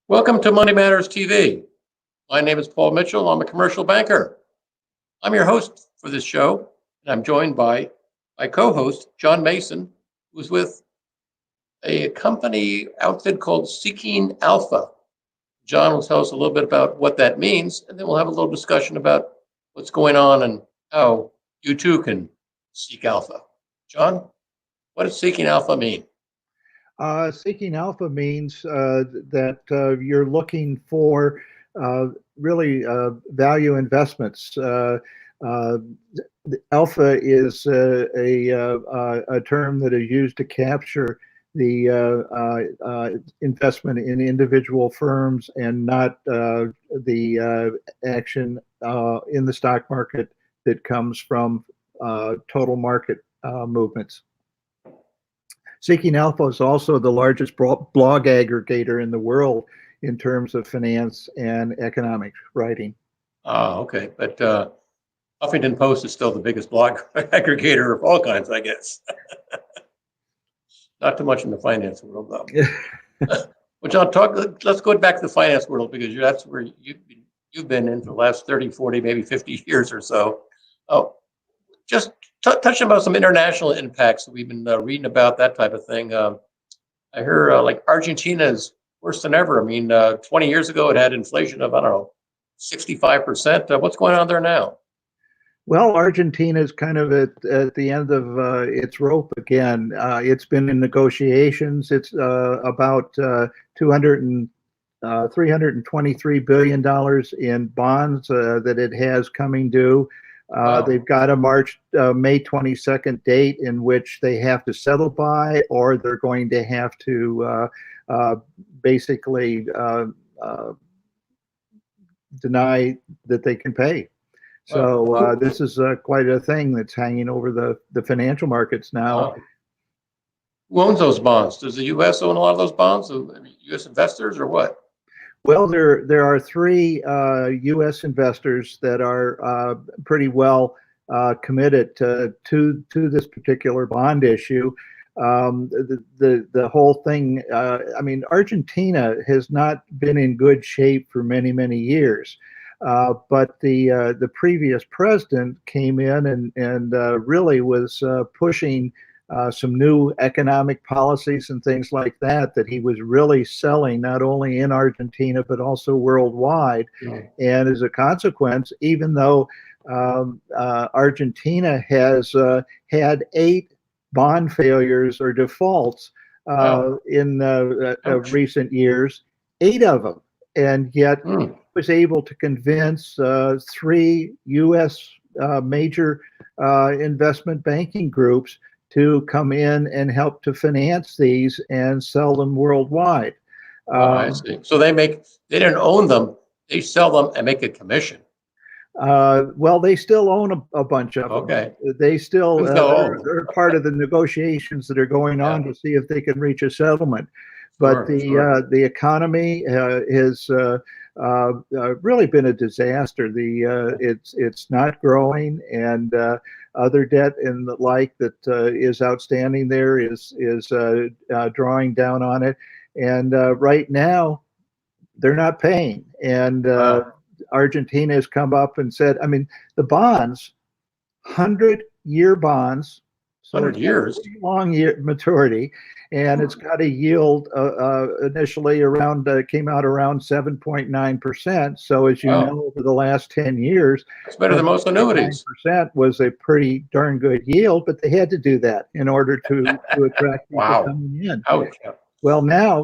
Welcome to Money Matters TV. My name is Paul Mitchell. I'm a commercial banker. I'm your host for this show, and I'm joined by my co-host, John Mason, who's with a company outfit called Seeking Alpha. John will tell us a little bit about what that means, and then we'll have a little discussion about what's going on and how you too can seek alpha. John, what does Seeking Alpha mean? Seeking alpha means that you're looking for really value investments. Alpha is a term that is used to capture the investment in individual firms and not the action in the stock market that comes from total market movements. Seeking Alpha is also the largest blog aggregator in the world in terms of finance and economics writing. Oh, okay. But Huffington Post is still the biggest blog aggregator of all kinds, I guess. Not too much in the finance world, though. Well, John, let's go back to the finance world, because that's where you've been in for the last 30, 40, maybe 50 years or so. Oh, just touching about some international impacts that we've been reading about, that type of thing. I hear like Argentina is worse than ever. I mean, 20 years ago, it had inflation of, I don't know, 65%. What's going on there now? Well, Argentina is kind of at the end of its rope again. It's been in negotiations. It's about $323 billion in bonds that it has coming due. Wow. They've got a May 22nd date in which they have to settle by, or they're going to have to basically deny that they can pay. So this is quite a thing that's hanging over the financial markets now. Wow. Who owns those bonds? Does the U.S. own a lot of those bonds? U.S. investors or what? Well, there are three U.S. investors that are pretty well committed to this particular bond issue. The whole thing. I mean, Argentina has not been in good shape for many years, but the previous president came in and really was pushing some new economic policies and things like that he was really selling, not only in Argentina but also worldwide. Yeah. And as a consequence, even though Argentina has had 8 bond failures or defaults in recent years, 8 of them, and yet was able to convince 3 U.S. Major investment banking groups to come in and help to finance these and sell them worldwide. I see. So they didn't own them, they sell them and make a commission. Well, they still own a bunch of them. Okay. They still they're part of the negotiations that are going on to see if they can reach a settlement. But the economy has really been a disaster. It's not growing, and other debt and the like that is outstanding there is drawing down on it. And right now, they're not paying. And Argentina has come up and said, I mean, the bonds, 100-year bonds, so 100 years, long maturity, and it's got a yield initially around came out around 7.9%. So as you know, over the last 10 years, it's better than most annuities. 9% was a pretty darn good yield, but they had to do that in order to attract people coming in. Ouch. Well, now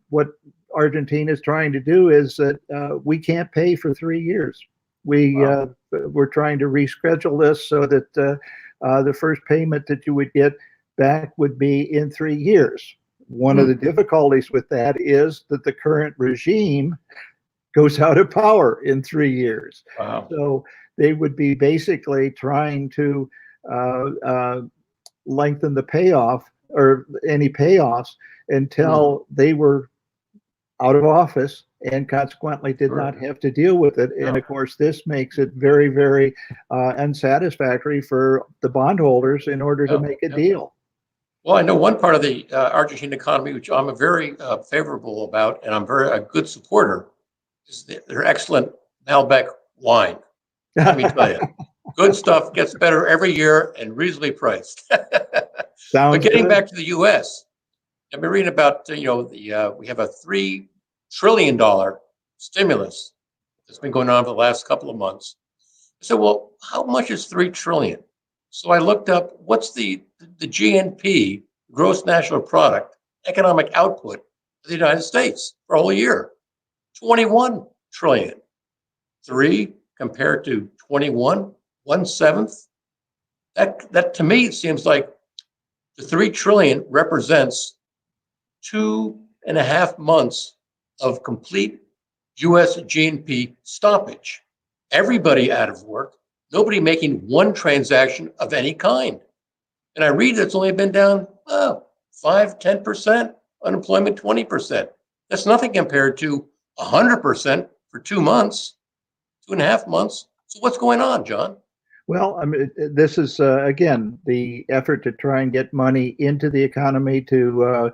what Argentina is trying to do is that we can't pay for 3 years. We're trying to reschedule this so that the first payment that you would get back would be in 3 years. One of the difficulties with that is that the current regime goes out of power in 3 years. Wow. So they would be basically trying to lengthen the payoff or any payoffs until they were out of office and consequently did not have to deal with it. And of course, this makes it very unsatisfactory for the bondholders in order to make a deal. Well, I know one part of the Argentine economy, which I'm very favorable about, and I'm very a good supporter, is their excellent Malbec wine. Let me tell you, good stuff gets better every year and reasonably priced. But Sounds getting good. back to the U.S., I've been reading about we have a $3 trillion stimulus that's been going on for the last couple of months. I said, well, how much is 3 trillion? So I looked up what's the GNP, gross national product, economic output of the United States for a whole year. 21 trillion. 3 compared to 21, 1/7. That to me seems like the 3 trillion represents 2.5 months of complete US GNP stoppage. Everybody out of work, nobody making one transaction of any kind. And I read it's only been down 5, 10%, unemployment 20%. That's nothing compared to 100% for 2 months, 2.5 months. So what's going on, John? Well, I mean, this is again the effort to try and get money into the economy to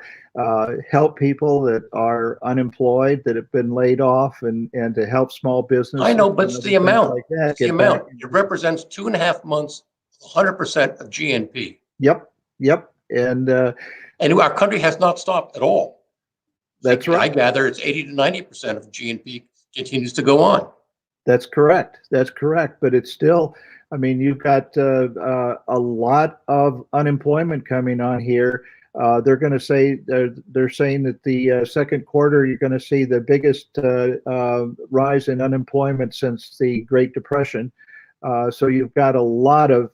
help people that are unemployed, that have been laid off, and to help small I businesses know, but and it's other the things amount. like that It's the get back. amount. It represents 2.5 months, 100% of GNP. Yep, yep, and And our country has not stopped at all. that's I right. gather it's 80 to 90% of GNP continues to go on. That's correct. That's correct. But it's still, I mean, you've got a lot of unemployment coming on here. They're going to say they're saying that the second quarter you're going to see the biggest rise in unemployment since the Great Depression. So you've got a lot of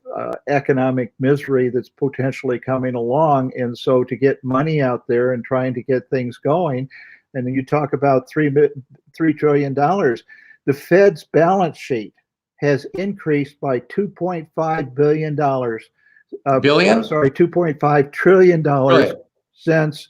economic misery that's potentially coming along, and so to get money out there and trying to get things going, and then you talk about $3 trillion. The Fed's balance sheet has increased by $2.5 billion. Billion? Sorry, $2.5 trillion Brilliant. since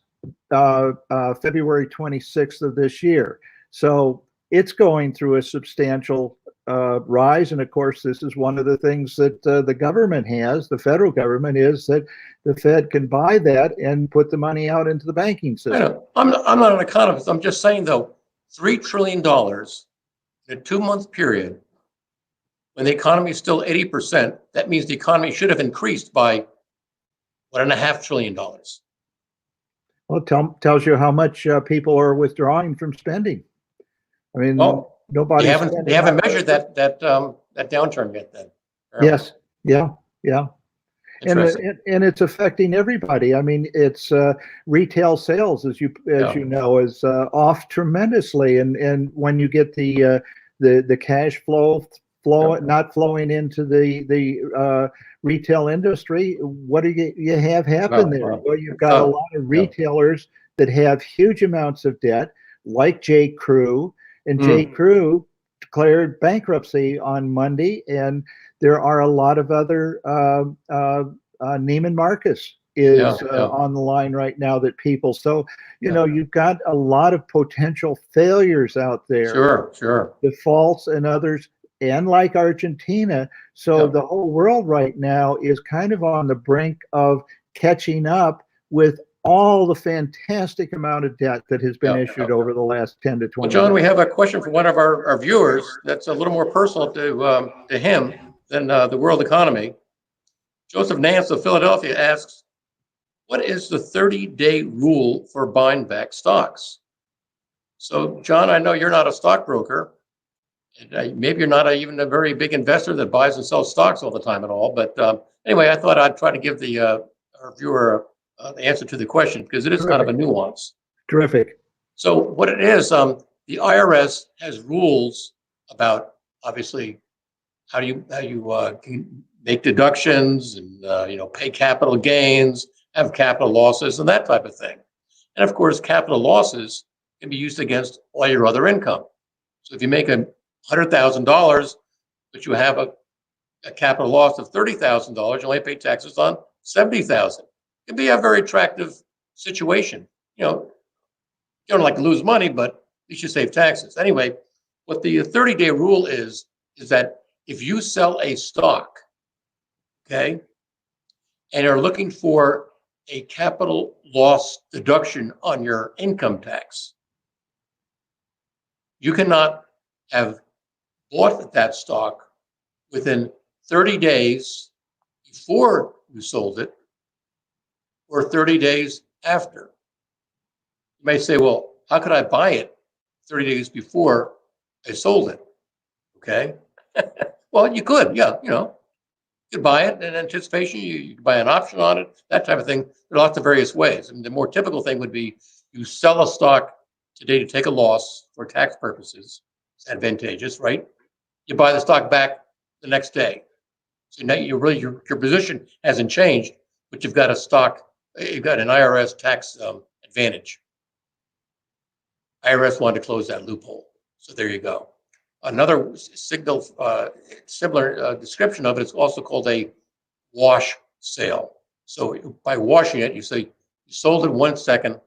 February 26th of this year. So it's going through a substantial rise. And of course, this is one of the things that the government has, the federal government, is that the Fed can buy that and put the money out into the banking I system. know. I'm not an economist. I'm just saying, though, $3 trillion in a 2 month period, when the economy is still 80%, that means the economy should have increased by $1.5 trillion. Well, it tells you how much people are withdrawing from spending. I mean, Well, they nobody's haven't spending. measured that downturn yet. Then apparently. Yes, yeah, yeah. Interesting. And it's affecting everybody. I mean, it's retail sales, as you Yeah. know, is off tremendously. And when you get the cash flow Yeah. not flowing into the retail industry, what do you have happen there? Well, Well, you've got a lot of yeah. retailers that have huge amounts of debt, like J. Crew, and J. Mm. Crew declared bankruptcy on Monday, and there are a lot of other Neiman Marcus is Yeah. on the line right now that people. So, you Yeah. know, you've got a lot of potential failures out there, Sure. defaults and others, and like Argentina. So Yeah. the whole world right now is kind of on the brink of catching up with all the fantastic amount of debt that has been Yeah. issued over the last 10 to 20 Well, John, years. we have a question from one of our viewers that's a little more personal to him than the world economy. Joseph Nance of Philadelphia asks, what is the 30-day rule for buying back stocks? So, John, I know you're not a stockbroker, and maybe you're not even a very big investor that buys and sells stocks all the time at all. But anyway, I thought I'd try to give our viewer the answer to the question because it is kind of a nuance. Terrific. So what it is, the IRS has rules about obviously how you can make deductions and pay capital gains, have capital losses, and that type of thing. And of course, capital losses can be used against all your other income. So if you make $100,000, but you have a capital loss of $30,000, you only pay taxes on $70,000. It can be a very attractive situation. You don't like to lose money, but at least you save taxes. Anyway, what the 30-day rule is that if you sell a stock, okay, and are looking for a capital loss deduction on your income tax. You cannot have bought that stock within 30 days before you sold it or 30 days after. You may say, well, how could I buy it 30 days before I sold it? Okay. Well, you could, yeah, you could buy it in anticipation. You could buy an option on it, that type of thing. There are lots of various ways. I mean, the more typical thing would be you sell a stock today to take a loss for tax purposes. It's advantageous, right? You buy the stock back the next day. So now your position hasn't changed, but you've got an IRS tax advantage. IRS wanted to close that loophole. So there you go. Another similar description of it is also called a wash sale. So by washing it, you say you sold it 1 second,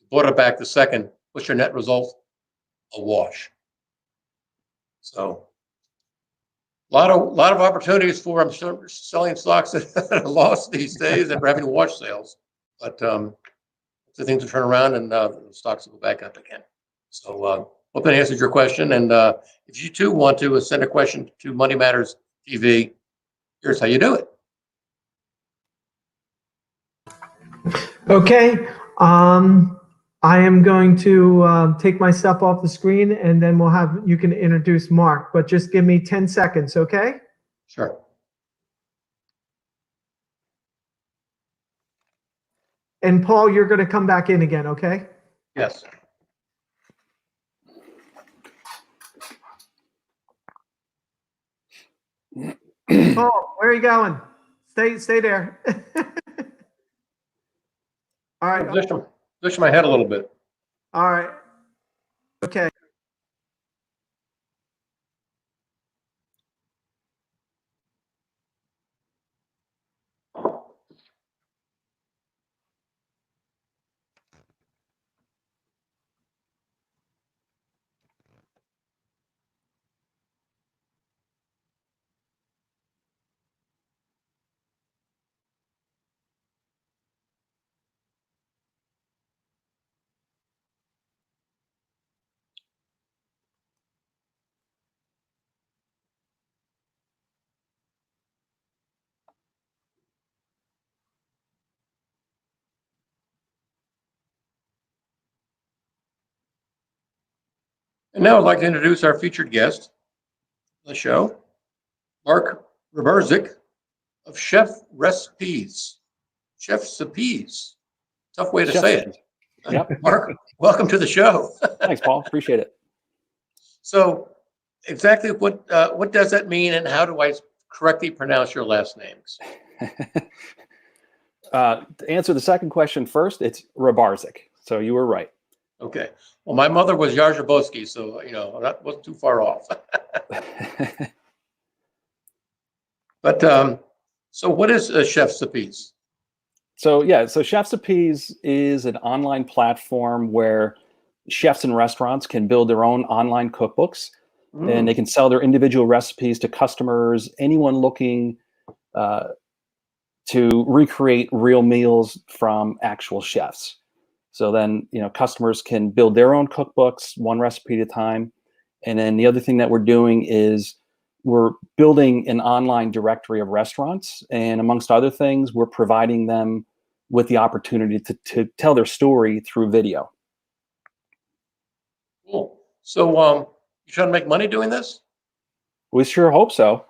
you bought it back the second. What's your net result? A wash. So a lot of opportunities for I'm sure selling stocks at a loss these days and we're having wash sales. But the things will turn around and the stocks will go back up again. So hope that answers your question. And if you too want to send a question to Money Matters TV, here's how you do it. Okay. I am going to take myself off the screen and then you can introduce Mark, but just give me 10 seconds, okay? Sure. And Paul, you're going to come back in again, okay? Yes. Paul, where are you going? Stay there. All right. Push my head a little bit. All right. Okay. And now I'd like to introduce our featured guest on the show, Mark Roberzik of Chef Recipes. Chef Recipes. Tough way to say it. Yep. Mark, welcome to the show. Thanks, Paul. Appreciate it. So exactly what does that mean and how do I correctly pronounce your last names? To answer the second question first, it's Robarzik. So you were right. Okay. Well, my mother was Jarzabowski, so that wasn't too far off. But so what is Chef's Appease? So Chef's Appease is an online platform where chefs and restaurants can build their own online cookbooks, and they can sell their individual recipes to customers, anyone looking to recreate real meals from actual chefs. So then, customers can build their own cookbooks, one recipe at a time. And then the other thing that we're doing is we're building an online directory of restaurants. And amongst other things, we're providing them with the opportunity to tell their story through video. Cool. So you trying to make money doing this? We sure hope so.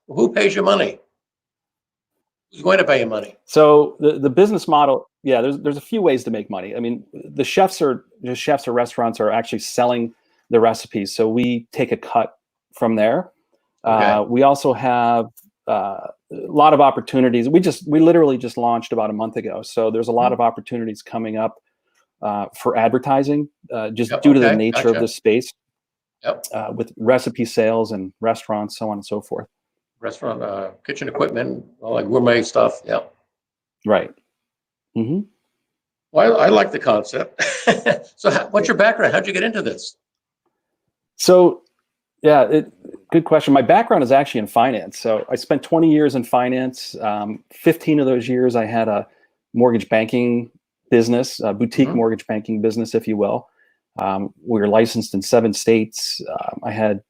Who pays you money? Who's going to pay you money? So the business model, there's a few ways to make money. I mean, the chefs or restaurants are actually selling the recipes, so we take a cut from there. Okay. We also have a lot of opportunities. We literally just launched about a month ago, so there's a lot of opportunities coming up for advertising, just due to the nature of the space. Yep. With recipe sales and restaurants, so on and so forth. Restaurant, kitchen equipment, all like gourmet stuff. Yeah. Right. Mm-hmm. Well, I like the concept. So what's your background? How'd you get into this? So, Good question. My background is actually in finance. So I spent 20 years in finance. 15 of those years I had a mortgage banking business, a boutique mortgage banking business, if you will. We were licensed in 7 states. I had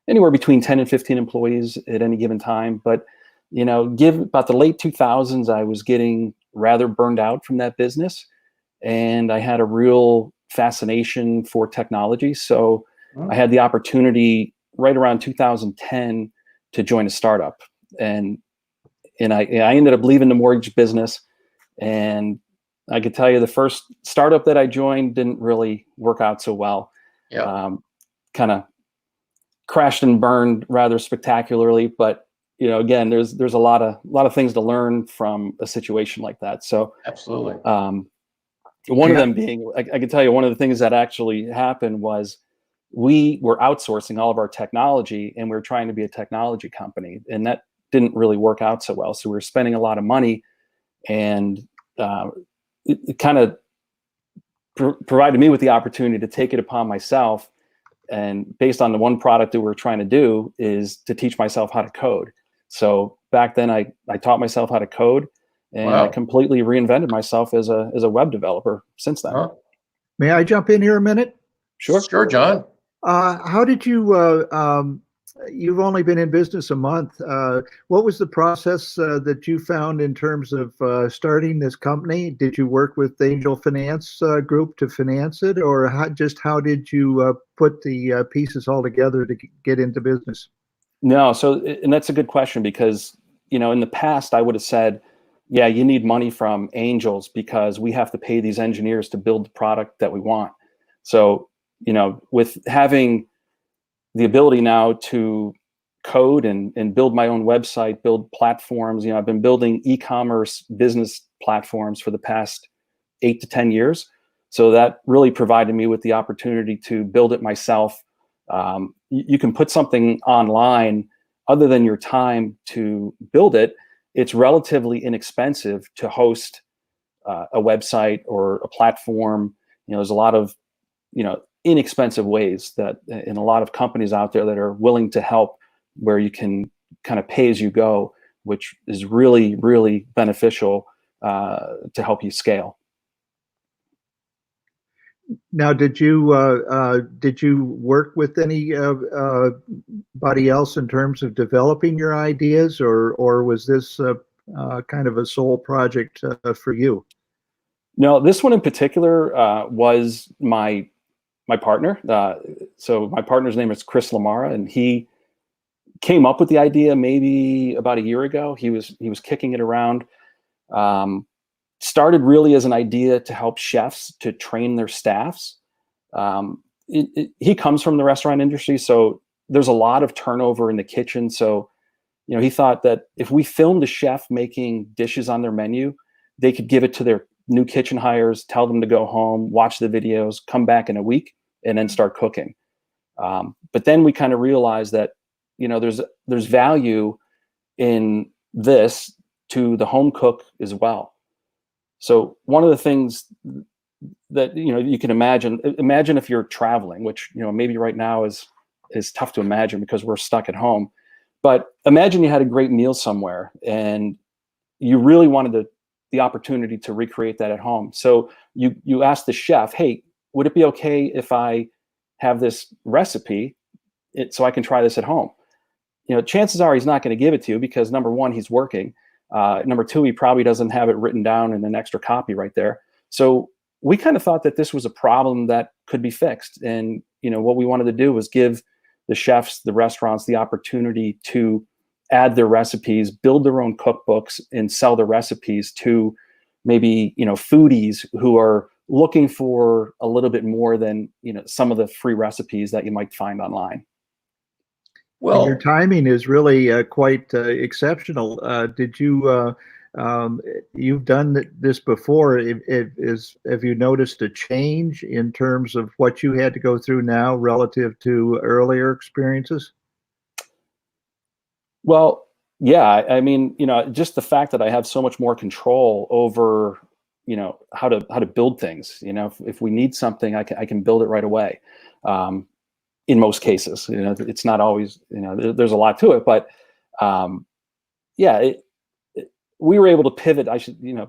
anywhere between 10 and 15 employees at any given time. But, about the late 2000s, I was getting rather burned out from that business. And I had a real fascination for technology. So I had the opportunity right around 2010 to join a startup. And I ended up leaving the mortgage business. And I could tell you the first startup that I joined didn't really work out so well. Yeah. Kind of crashed and burned rather spectacularly. But again, there's a lot of things to learn from a situation like that. So Absolutely. one of them being, I can tell you, one of the things that actually happened was we were outsourcing all of our technology, and we were trying to be a technology company, and that didn't really work out so well. So we were spending a lot of money, and it kind of provided me with the opportunity to take it upon myself. And based on the one product that we were trying to do is to teach myself how to code. So back then I taught myself how to code, and I completely reinvented myself as a web developer since then. May I jump in here a minute? Sure, John. How did you, you've only been in business a month. What was the process that you found in terms of starting this company? Did you work with the Angel Finance Group to finance it, or how did you put the pieces all together to get into business? No, and that's a good question, because, in the past I would have said, yeah, you need money from angels because we have to pay these engineers to build the product that we want. So, with having the ability now to code and build my own website, build platforms, I've been building e-commerce business platforms for the past 8 to 10 years. So that really provided me with the opportunity to build it myself. You can put something online other than your time to build it. It's relatively inexpensive to host a website or a platform. There's a lot of, inexpensive ways that, in a lot of companies out there that are willing to help, where you can kind of pay as you go, which is really, really beneficial to help you scale. Now, did you work with anybody else in terms of developing your ideas, or was this kind of a sole project for you? No, this one in particular was my partner. So my partner's name is Chris Lamara, and he came up with the idea maybe about a year ago. He was kicking it around. Started really as an idea to help chefs to train their staffs. He comes from the restaurant industry, so there's a lot of turnover in the kitchen. So, he thought that if we filmed a chef making dishes on their menu, they could give it to their new kitchen hires, tell them to go home, watch the videos, come back in a week, and then start cooking. But then we kind of realized that, there's value in this to the home cook as well. So one of the things that, you can imagine if you're traveling, which, maybe right now is tough to imagine because we're stuck at home. But imagine you had a great meal somewhere and you really wanted the opportunity to recreate that at home. So you ask the chef, hey, would it be okay if I have this recipe so I can try this at home? Chances are he's not going to give it to you because, number one, he's working. Number two, he probably doesn't have it written down in an extra copy right there. So we kind of thought that this was a problem that could be fixed. And, what we wanted to do was give the chefs, the restaurants, the opportunity to add their recipes, build their own cookbooks, and sell the recipes to maybe, foodies who are looking for a little bit more than, some of the free recipes that you might find online. Well, and your timing is really quite exceptional. Did you, you've done this before. Have you noticed a change in terms of what you had to go through now relative to earlier experiences? Well, yeah, I mean, just the fact that I have so much more control over, how to build things. If we need something, I can build it right away. in most cases. It's not always, there's a lot to it, but yeah, we were able to pivot,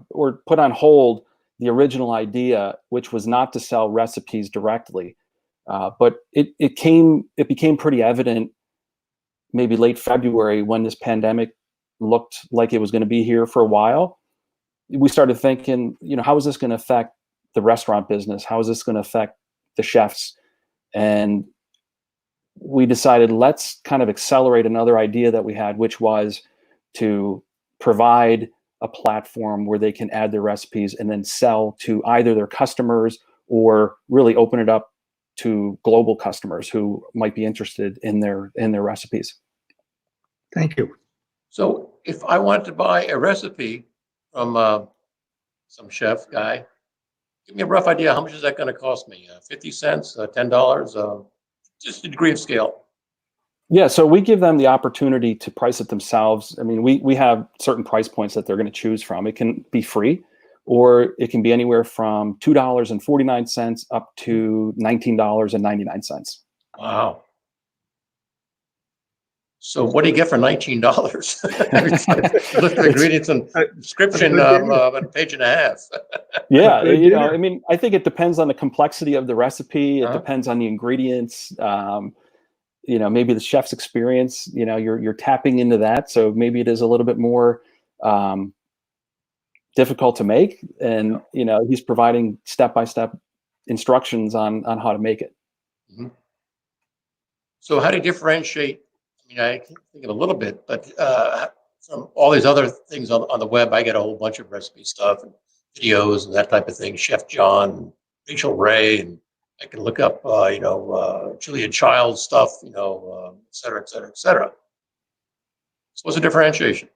or put on hold the original idea, which was not to sell recipes directly. But it became pretty evident maybe late February, when this pandemic looked like it was going to be here for a while. We started thinking, how is this going to affect the restaurant business? How is this going to affect the chefs? And we decided, let's kind of accelerate another idea that we had, which was to provide a platform where they can add their recipes and then sell to either their customers or really open it up to global customers who might be interested in their recipes. Thank you. So if I wanted to buy a recipe from some chef guy, give me a rough idea. How much is that going to cost me? 50 cents, $10, just a degree of scale. Yeah, so we give them the opportunity to price it themselves. I mean, we have certain price points that they're going to choose from. It can be free, or it can be anywhere from $2.49 up to $19.99. Wow. So what do you get for $19? Look at the ingredients and description of a page and a half. Yeah, I mean, I think it depends on the complexity of the recipe. It depends on the ingredients. Maybe the chef's experience. You're tapping into that, so maybe it is a little bit more difficult to make. And he's providing step-by-step instructions on how to make it. Mm-hmm. So how do you differentiate? I mean, I can think of a little bit, but from all these other things on the web, I get a whole bunch of recipe stuff and videos and that type of thing. Chef John, Rachel Ray, and I can look up, Julia Child's stuff, et cetera, et cetera, et cetera. So what's the differentiation?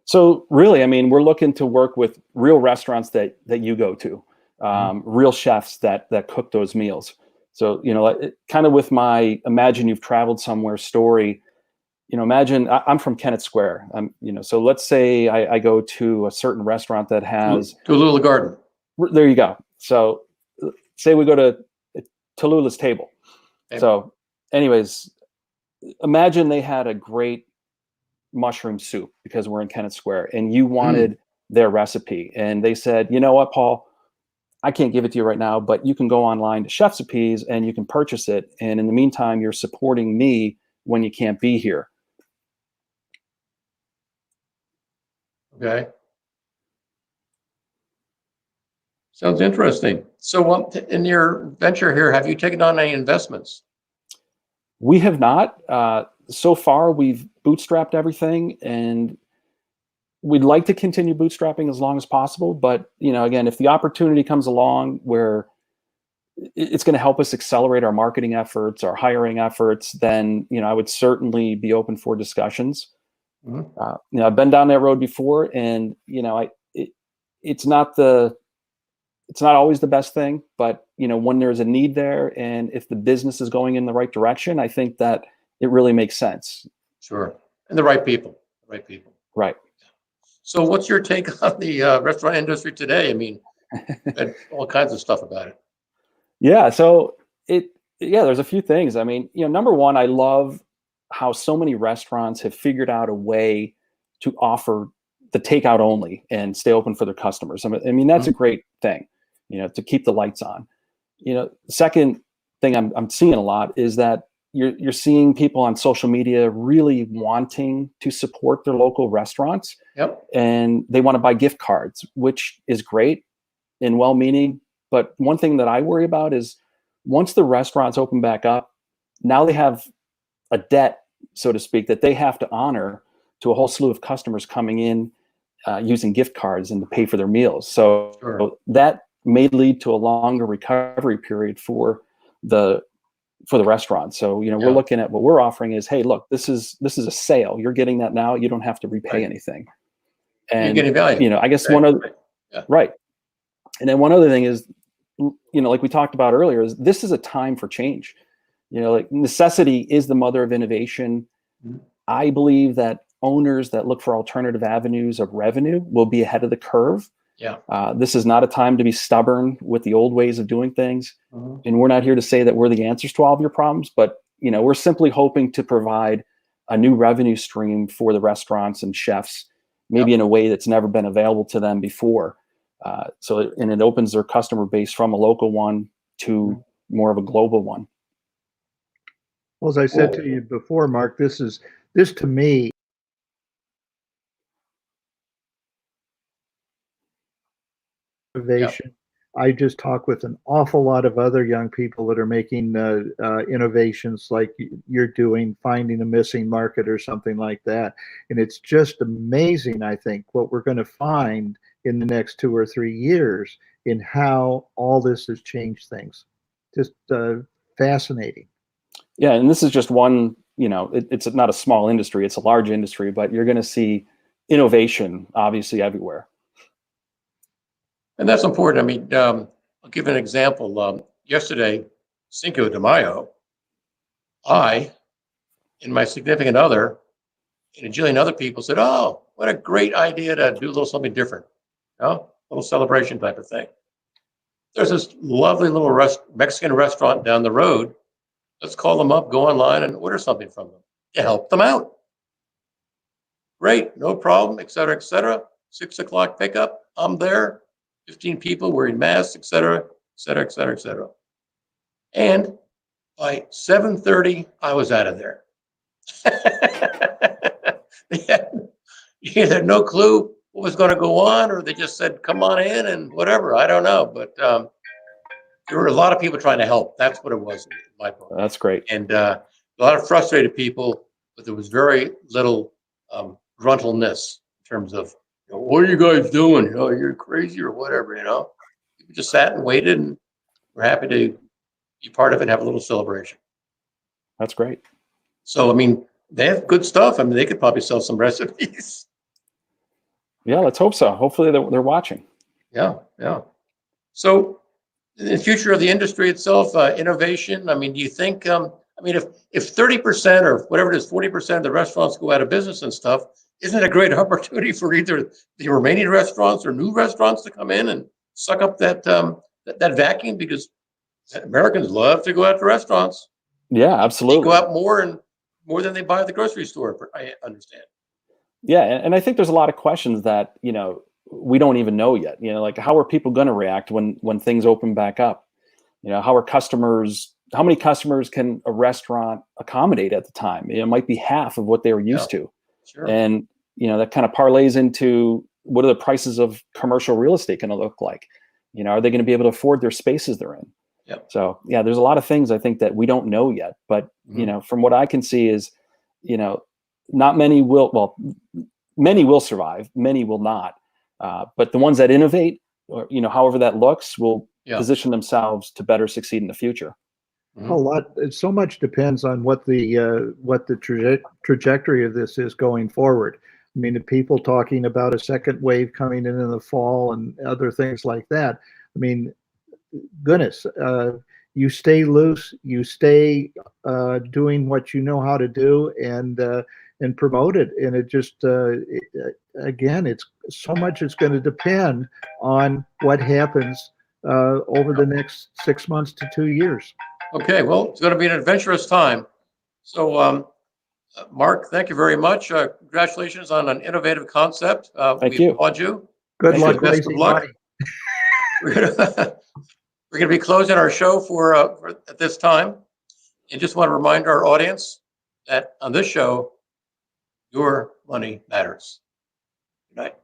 So really, I mean, we're looking to work with real restaurants that you go to, real chefs that cook those meals. So, kind of with my imagine you've traveled somewhere story, imagine I'm from Kennett Square. So let's say I go to a certain restaurant that has Tallulah Garden. There you go. So say we go to Tallulah's Table. So anyways, imagine they had a great mushroom soup because we're in Kennett Square and you wanted their recipe. And they said, you know what, Paul, I can't give it to you right now, but you can go online to Chef's Appease and you can purchase it. And in the meantime, you're supporting me when you can't be here. Okay. Sounds interesting. So in your venture here, have you taken on any investments? We have not. So far, we've bootstrapped everything, and we'd like to continue bootstrapping as long as possible. But, again, if the opportunity comes along where it's going to help us accelerate our marketing efforts, our hiring efforts, then, I would certainly be open for discussions. Mm-hmm. I've been down that road before, and, it's not always the best thing, but when there's a need there and if the business is going in the right direction, I think that it really makes sense. Sure. And the right people. Right. So what's your take on the restaurant industry today? I mean, all kinds of stuff about it. Yeah. So there's a few things. I mean, number one, I love how so many restaurants have figured out a way to offer the takeout only and stay open for their customers. I mean, that's a great thing, to keep the lights on. The second thing I'm seeing a lot is that you're seeing people on social media really wanting to support their local restaurants. Yep. And they want to buy gift cards, which is great and well-meaning. But one thing that I worry about is once the restaurants open back up, now they have a debt, so to speak, that they have to honor to a whole slew of customers coming in using gift cards and to pay for their meals. So that may lead to a longer recovery period for the restaurant. So, we're looking at what we're offering is, hey, look, this is a sale. You're getting that now. You don't have to repay anything. And, you're getting value. I guess one other, right. And then one other thing is, like we talked about earlier, is this is a time for change. Like necessity is the mother of innovation. Mm-hmm. I believe that owners that look for alternative avenues of revenue will be ahead of the curve. Yeah. This is not a time to be stubborn with the old ways of doing things. Mm-hmm. And we're not here to say that we're the answers to all of your problems, but we're simply hoping to provide a new revenue stream for the restaurants and chefs, maybe in a way that's never been available to them before. And it opens their customer base from a local one to more of a global one. Well, as I said to you before, Mark, this to me, innovation. I just talk with an awful lot of other young people that are making innovations like you're doing, finding a missing market or something like that. And it's just amazing, I think, what we're going to find in the next 2 or 3 years in how all this has changed things. Just fascinating. Yeah, and this is just one, it's not a small industry, it's a large industry, but you're going to see innovation obviously everywhere. And that's important. I mean, I'll give an example. Yesterday, Cinco de Mayo, I and my significant other and a jillion other people said, "Oh, what a great idea to do a little something different, a little celebration type of thing." There's this lovely little Mexican restaurant down the road. Let's call them up, go online, and order something from them to help them out. Great, no problem, et cetera, et cetera. 6 o'clock pickup. I'm there. 15 people wearing masks, et cetera, et cetera, et cetera, et cetera. And by 7:30, I was out of there. They had no clue what was going to go on, or they just said, "Come on in," and whatever. I don't know, but there were a lot of people trying to help. That's what it was in my book. That's great. And a lot of frustrated people, but there was very little gruntleness in terms of, "What are you guys doing? You're crazy," or whatever. People just sat and waited, and we're happy to be part of it and have a little celebration. That's great. So, I mean, they have good stuff. I mean, they could probably sell some recipes. Yeah, let's hope so. Hopefully they're watching. Yeah. So, in the future of the industry itself, innovation. I mean, do you think? If 30% or whatever it is, 40% of the restaurants go out of business and stuff, isn't it a great opportunity for either the remaining restaurants or new restaurants to come in and suck up that vacuum? Because Americans love to go out to restaurants. Yeah, absolutely. They go out more than they buy at the grocery store. I understand. Yeah, and I think there's a lot of questions that we don't even know yet. Like, how are people going to react when things open back up? How many customers can a restaurant accommodate at the time? It might be half of what they were used to. Sure. And that kind of parlays into, what are the prices of commercial real estate going to look like? Are they going to be able to afford their spaces they're in? Yep. So yeah, there's a lot of things I think that we don't know yet. But from what I can see is, not many will. Well, many will survive, many will not. But the ones that innovate, or however that looks, will position themselves to better succeed in the future. So much depends on what the trajectory of this is going forward. I mean, the people talking about a second wave coming in the fall and other things like that. I mean, goodness, you stay loose, you stay doing what you know how to do, and promote it. And it just, again, it's so much is going to depend on what happens over the next 6 months to 2 years. Okay, well, it's going to be an adventurous time. So, Mark, thank you very much. Congratulations on an innovative concept. Thank you. Applaud you. Good luck. Best of luck. We're going to be closing our show for at this time. And just want to remind our audience that on this show, your money matters. Good night.